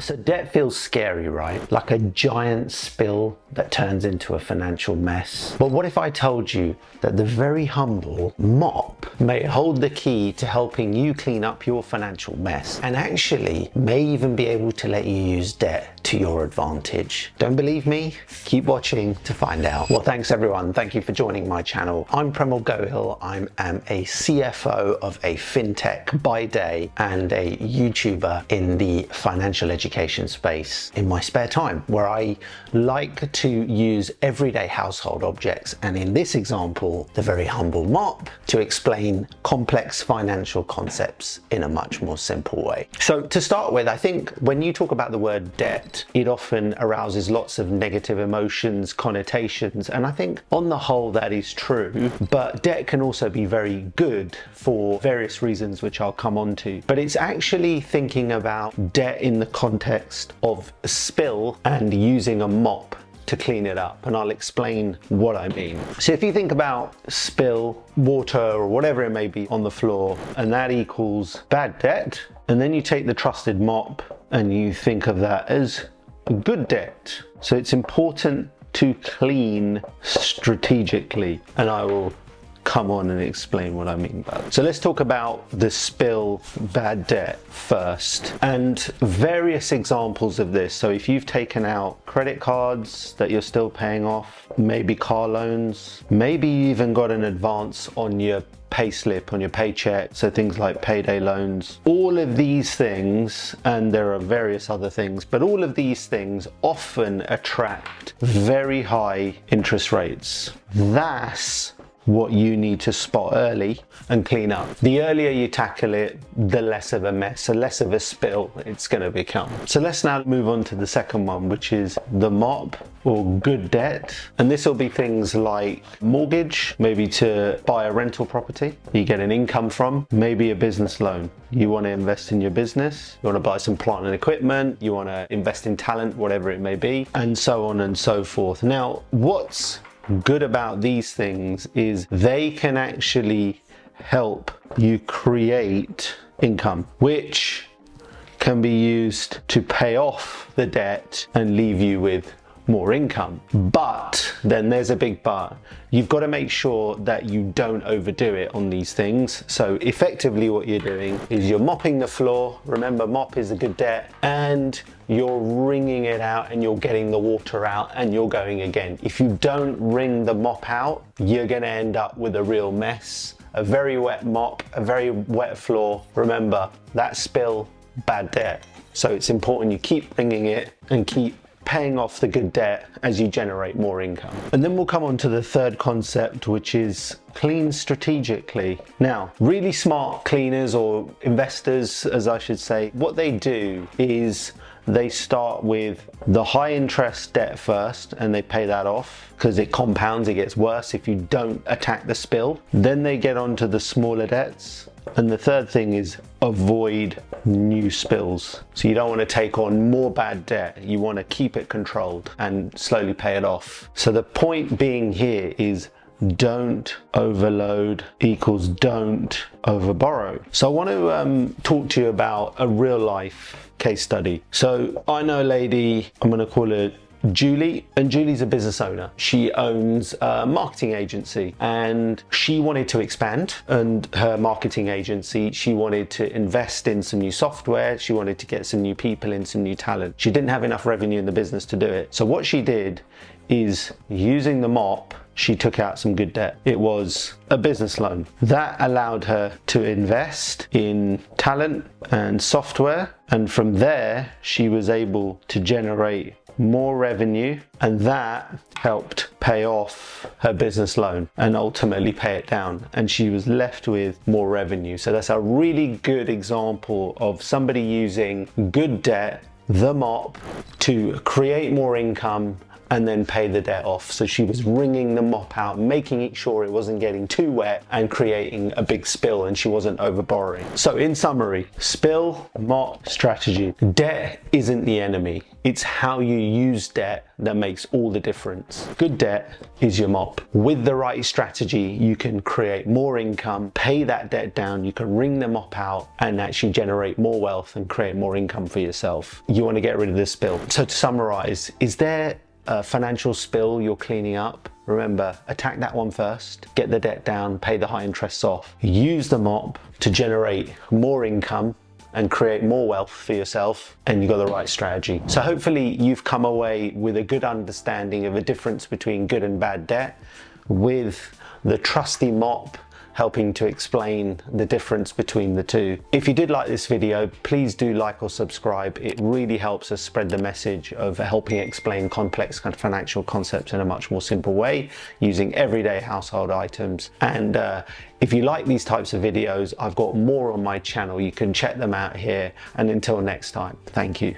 So debt feels scary, right? Like a giant spill that turns into a financial mess. But what if I told you that the very humble mop may hold the key to helping you clean up your financial mess, and actually may even be able to let you use debt to your advantage? Don't believe me? Keep watching to find out. Well, thanks everyone. Thank you for joining my channel. I'm Premal Gohil. I am a CFO of a fintech by day and a YouTuber in the financial education space in my spare time, where I like to use everyday household objects, and in this example, the very humble mop, to explain complex financial concepts in a much more simple way. So to start with, I think when you talk about the word debt, it often arouses lots of negative emotions, connotations, and I think on the whole that is true, but debt can also be very good for various reasons which I'll come on to. But it's actually thinking about debt in the context of a spill and using a mop to clean it up, and I'll explain what I mean. So if you think about spill, water or whatever it may be on the floor, and that equals bad debt, and then you take the trusted mop and you think of that as good debt. So it's important to clean strategically, and I will come on and explain what I mean by that. So let's talk about the spill, bad debt first, and various examples of this. So if you've taken out credit cards that you're still paying off, maybe car loans, maybe you even got an advance on your pay slip, on your paycheck, so things like payday loans, all of these things, and there are various other things, but all of these things often attract very high interest rates. That's what you need to spot early and clean up. The earlier you tackle it, the less of a mess, the less of a spill it's going to become. So let's now move on to the second one, which is the mop or good debt. And this will be things like mortgage, maybe to buy a rental property you get an income from, maybe a business loan. You want to invest in your business, you want to buy some plant and equipment, you want to invest in talent, whatever it may be, and so on and so forth. Now, what's good about these things is they can actually help you create income, which can be used to pay off the debt and leave you with more income. But then there's a big but. You've got to make sure that you don't overdo it on these things. So effectively what you're doing is you're mopping the floor. Remember, mop is a good debt, and you're wringing it out and you're getting the water out and you're going again. If you don't wring the mop out, you're going to end up with a real mess. A very wet mop, a very wet floor. Remember, that spill, bad debt. So it's important you keep wringing it and keep paying off the good debt as you generate more income. And then we'll come on to the third concept, which is clean strategically. Now, really smart cleaners, or investors as I should say, what they do is they start with the high interest debt first and they pay that off because it compounds, it gets worse if you don't attack the spill. Then they get on to the smaller debts. And the third thing is avoid new spills. So you don't want to take on more bad debt. You want to keep it controlled and slowly pay it off. So the point being here is don't overload equals don't overborrow. So I want to talk to you about a real life case study. So I know a lady, I'm going to call her Julie, and Julie's a business owner. She owns a marketing agency and she wanted to expand, and her marketing agency, she wanted to invest in some new software, she wanted to get some new people in, some new talent. She didn't have enough revenue in the business to do it. So what she did is, using the mop, she took out some good debt. It was a business loan. That allowed her to invest in talent and software, and from there she was able to generate more revenue, and that helped pay off her business loan and ultimately pay it down, and she was left with more revenue. So that's a really good example of somebody using good debt, the mop, to create more income and then pay the debt off. So she was wringing the mop out, making sure it wasn't getting too wet and creating a big spill, and she wasn't over borrowing. So in summary, spill, mop, strategy. Debt isn't the enemy. It's how you use debt that makes all the difference. Good debt is your mop. With the right strategy, you can create more income, pay that debt down, you can wring the mop out and actually generate more wealth and create more income for yourself. You want to get rid of the spill. So to summarize, is there a financial spill you're cleaning up? Remember, attack that one first, get the debt down, pay the high interests off. Use the mop to generate more income and create more wealth for yourself, and you've got the right strategy. So hopefully you've come away with a good understanding of the difference between good and bad debt, with the trusty mop helping to explain the difference between the two. If you did like this video, please do like or subscribe. It really helps us spread the message of helping explain complex kind of financial concepts in a much more simple way using everyday household items. And if you like these types of videos, I've got more on my channel. You can check them out here. And until next time, thank you.